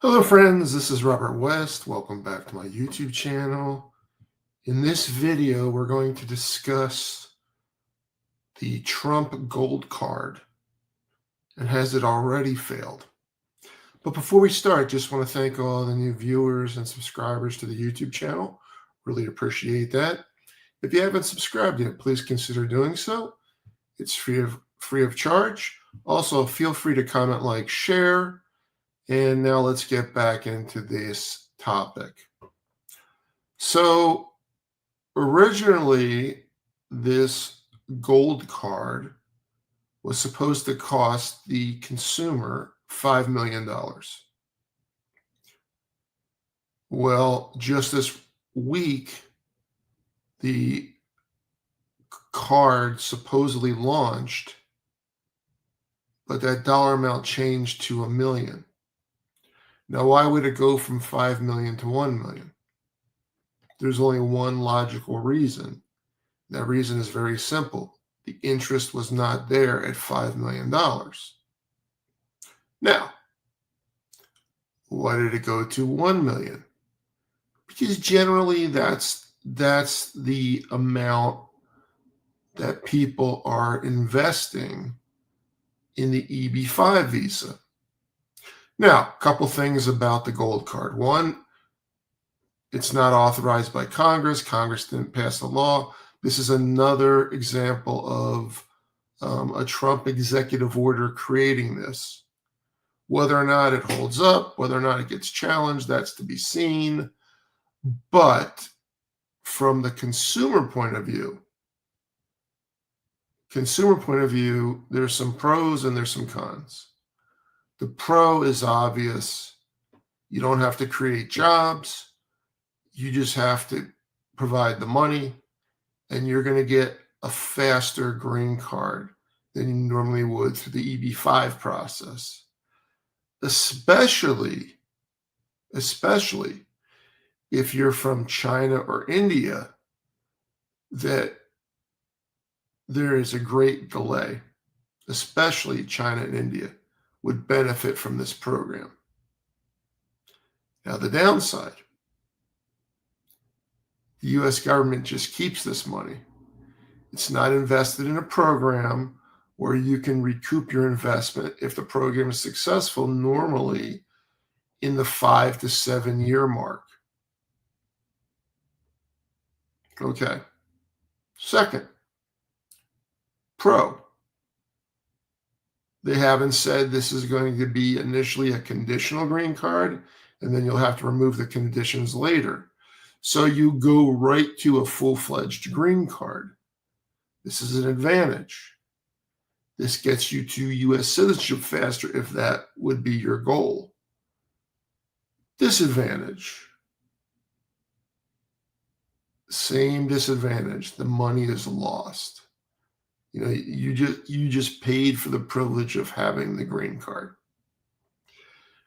Hello friends, this is Robert West. Welcome back to my YouTube channel. In this video, we're going to discuss the Trump gold card and has it already failed. But before we start, just want to thank all the new viewers and subscribers to the YouTube channel. Really appreciate that. If you haven't subscribed yet, please consider doing so. It's free of charge. Also, feel free to comment, like, share. And now let's get back into this topic. So originally, this gold card was supposed to cost the consumer $5 million. Well, just this week, the card supposedly launched, but that dollar amount changed to $1 million. Now, why would it go from 5 million to 1 million? There's only one logical reason. That reason is very simple. The interest was not there at $5 million. Now, why did it go to 1 million? Because generally that's the amount that people are investing in the EB-5 visa. Now, a couple things about the gold card. One, it's not authorized by Congress. Congress didn't pass a law. This is another example of a Trump executive order creating this. Whether or not it holds up, whether or not it gets challenged, that's to be seen. But from the consumer point of view, there's some pros and there's some cons. The pro is obvious. You don't have to create jobs. You just have to provide the money, and you're going to get a faster green card than you normally would through the EB-5 process. Especially if you're from China or India, that there is a great delay, especially China and India would benefit from this program. Now, the downside, the U.S. government just keeps this money. It's not invested in a program where you can recoup your investment if the program is successful, normally in the 5 to 7 year mark. Okay. Second, pro. They haven't said this is going to be initially a conditional green card, and then you'll have to remove the conditions later. So you go right to a full-fledged green card. This is an advantage. This gets you to U.S. citizenship faster if that would be your goal. Disadvantage. Same disadvantage. The money is lost. You know, you just paid for the privilege of having the green card.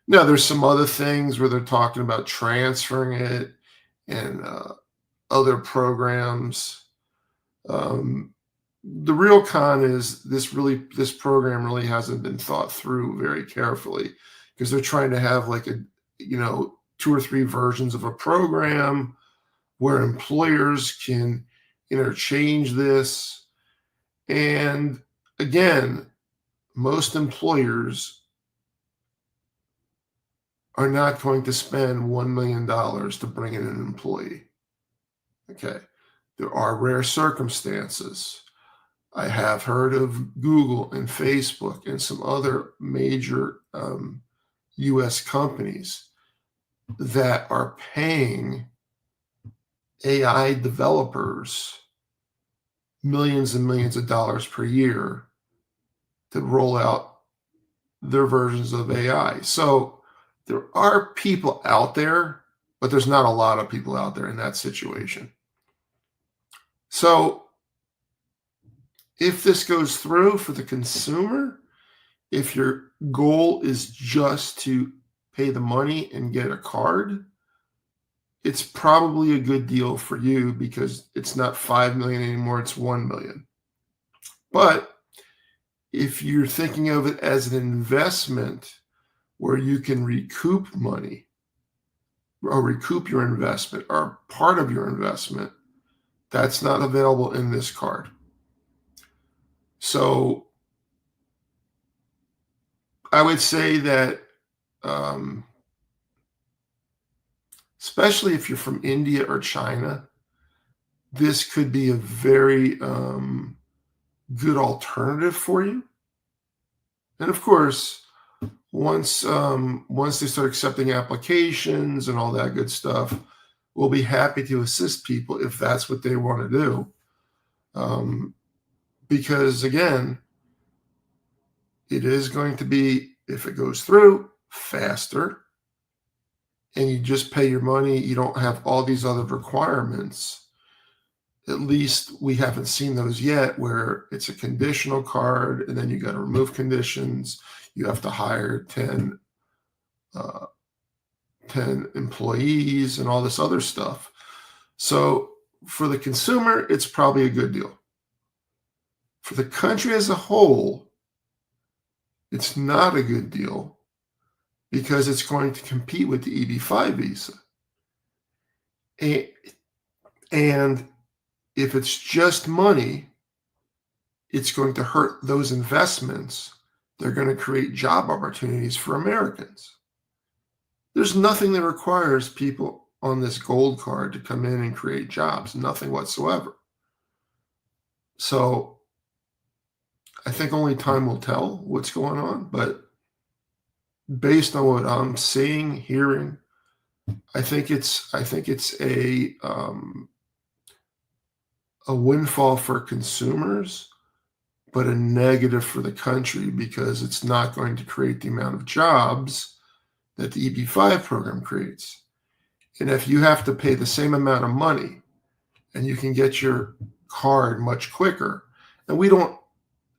Now, there's some other things where they're talking about transferring it and other programs. The real con is this program really hasn't been thought through very carefully, because they're trying to have like 2 or 3 versions of a program where employers can interchange this. And again, most employers are not going to spend $1 million to bring in an employee. Okay. There are rare circumstances. I have heard of Google and Facebook and some other major U.S. companies that are paying AI developers millions and millions of dollars per year to roll out their versions of AI. So there are people out there, but there's not a lot of people out there in that situation. So if this goes through for the consumer, if your goal is just to pay the money and get a card, it's probably a good deal for you, because it's not 5 million anymore, it's 1 million. But if you're thinking of it as an investment where you can recoup money or recoup your investment or part of your investment. That's not available in this card. So I would say that, um, especially if you're from India or China, this could be a very good alternative for you. And of course, once they start accepting applications and all that good stuff, we'll be happy to assist people if that's what they want to do. Because again, it is going to be, if it goes through, faster, and you just pay your money. You don't have all these other requirements. At least we haven't seen those yet, where it's a conditional card and then you got to remove conditions. You have to hire 10 uh, 10 employees and all this other stuff. So for the consumer, it's probably a good deal. For the country as a whole, it's not a good deal because it's going to compete with the EB-5 visa. And if it's just money, it's going to hurt those investments. They're going to create job opportunities for Americans. There's nothing that requires people on this gold card to come in and create jobs, nothing whatsoever. So I think only time will tell what's going on, but based on what I'm seeing, hearing, I think it's a windfall for consumers, but a negative for the country because it's not going to create the amount of jobs that the EB-5 program creates. And if you have to pay the same amount of money and you can get your card much quicker, and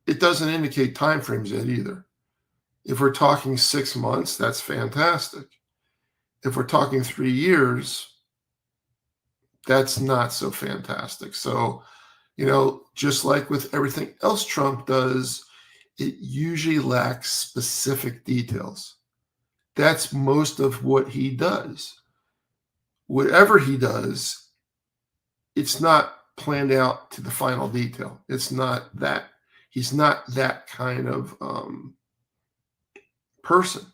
it doesn't indicate timeframes yet either. If we're talking 6 months, that's fantastic. If we're talking 3 years, that's not so fantastic. So, just like with everything else Trump does, it usually lacks specific details. That's most of what he does. Whatever he does, it's not planned out to the final detail. It's not that. He's not that kind of person.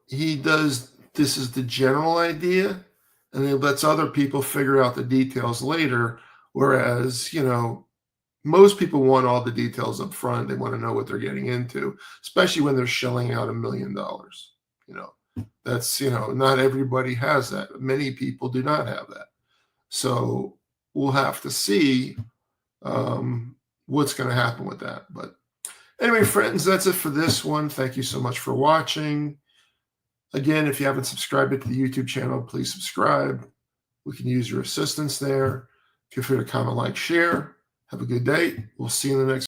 He does, this is the general idea, and then lets other people figure out the details later. Whereas, most people want all the details up front. They want to know what they're getting into, especially when they're shelling out $1 million. That's, not everybody has that. Many people do not have that. So we'll have to see what's going to happen with that. But anyway, friends, that's it for this one. Thank you so much for watching. Again, if you haven't subscribed to the YouTube channel, please subscribe. We can use your assistance there. Feel free to comment, like, share. Have a good day. We'll see you in the next